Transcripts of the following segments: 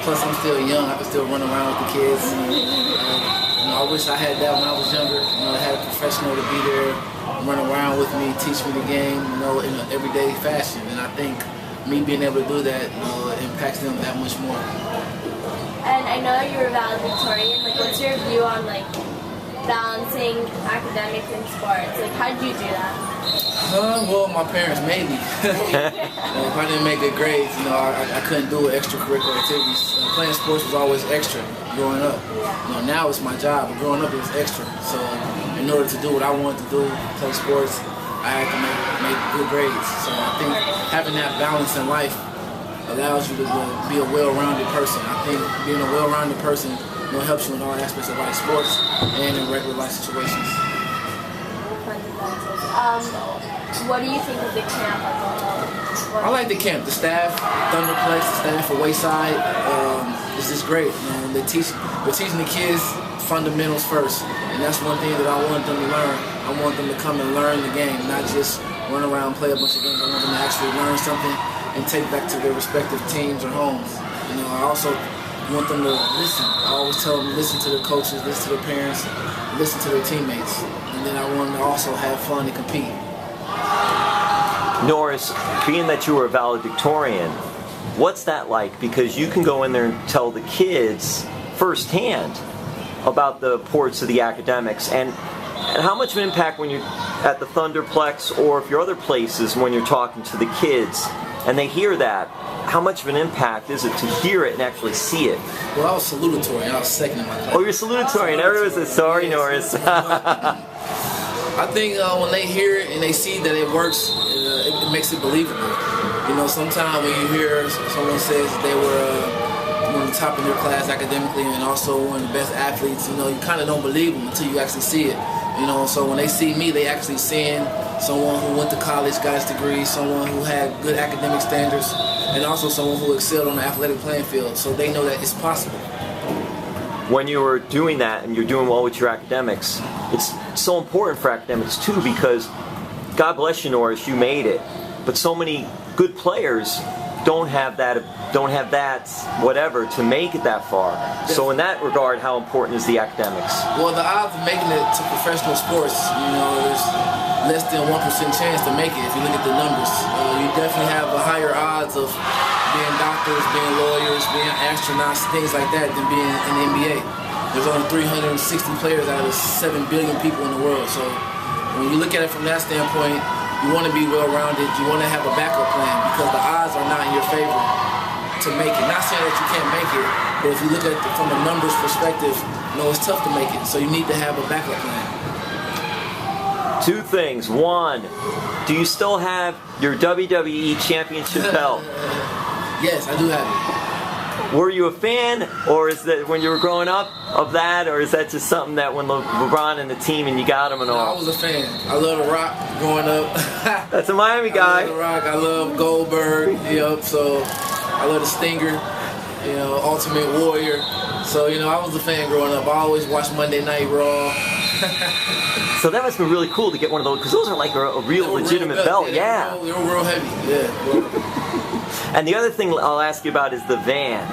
Plus, I'm still young. I can still run around with the kids. I wish I had that when I was younger. I had a professional to be there, run around with me, teach me the game, in an everyday fashion. And I think me being able to do that, impacts them that much more. And I know you were valedictorian. Like, what's your view on balancing academics and sports? Like, how did you do that? Well, my parents made me. If I didn't make good grades, I couldn't do extracurricular activities. Playing sports was always extra growing up. Now it's my job, but growing up it was extra. So in order to do what I wanted to do, play sports, I had to make good grades. So I think having that balance in life allows you to be a well-rounded person. I think being a well-rounded person helps you in all aspects of life, sports and in regular life situations. What do you think of the camp as a whole? I like the camp. The staff, ThunderPlex, the staff for Wayside, is just great. We're teaching the kids fundamentals first, and that's one thing that I want them to learn. I want them to come and learn the game, not just run around and play a bunch of games. I want them to actually learn something and take back to their respective teams or homes. I also want them to listen. I always tell them to listen to their coaches, listen to their parents, listen to their teammates. And then I want them to also have fun and compete. Norris, being that you were a valedictorian, what's that like? Because you can go in there and tell the kids firsthand about the importance of the academics, and how much of an impact when you're at the ThunderPlex or if you're other places when you're talking to the kids and they hear that, how much of an impact is it to hear it and actually see it? Well, I was salutatorian. I was second in my class. Oh, you're salutatorian. Everyone says, sorry, Norris. I think when they hear it and they see that it works, it makes it believable. Sometimes when you hear someone says they were one of the top in their class academically and also one of the best athletes, you kind of don't believe them until you actually see it. So when they see me, they actually seeing someone who went to college, got his degree, someone who had good academic standards, and also someone who excelled on the athletic playing field. So they know that it's possible. When you were doing that and you're doing well with your academics, it's so important for academics too, because God bless you, Norris, you made it. But so many good players don't have that whatever to make it that far. So in that regard, how important is the academics? Well, the odds of making it to professional sports, there's less than 1% chance to make it if you look at the numbers. You definitely have a higher odds of being doctors, being lawyers, being astronauts, things like that than being in the NBA. There's only 360 players out of 7 billion people in the world. So when you look at it from that standpoint, you want to be well-rounded. You want to have a backup plan because the odds are not in your favor to make it. Not saying that you can't make it, but if you look at it from a numbers perspective, it's tough to make it. So you need to have a backup plan. Two things. One, do you still have your WWE Championship belt? Yes, I do have it. Were you a fan, or is that when you were growing up of that, or is that just something that when LeBron and the team and you got him and all? No, I was a fan. I love The Rock growing up. That's a Miami guy. I love The Rock. I love Goldberg. So I love the Stinger. Ultimate Warrior. So I was a fan growing up. I always watched Monday Night Raw. So that must be really cool to get one of those, because those are like a real legitimate belt. Yeah. They were real heavy. Yeah. And the other thing I'll ask you about is the van.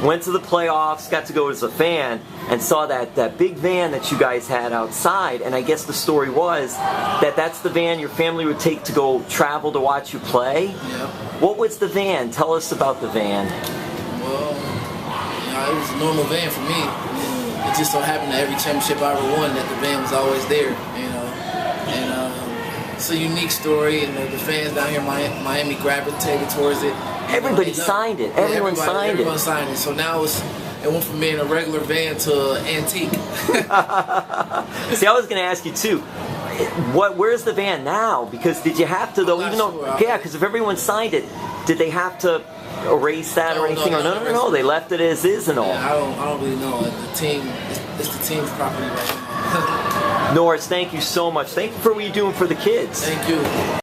Went to the playoffs, got to go as a fan, and saw that big van that you guys had outside. And I guess the story was that's the van your family would take to go travel to watch you play. Yeah. What was the van? Tell us about the van. Well, it was a normal van for me. It just so happened that every championship I ever won, that the van was always there. And it's a unique story, and the fans down here in Miami gravitated towards it. Everybody signed it. Everyone signed it. So now it went from being a regular van to an antique. See, I was going to ask you too. Where's the van now? Because did you have to though? Because if everyone signed it, did they have to erase that or anything? No. They left it as is and all. Yeah, I don't really know. It's the team's property right now. Norris, thank you so much. Thank you for what you're doing for the kids. Thank you.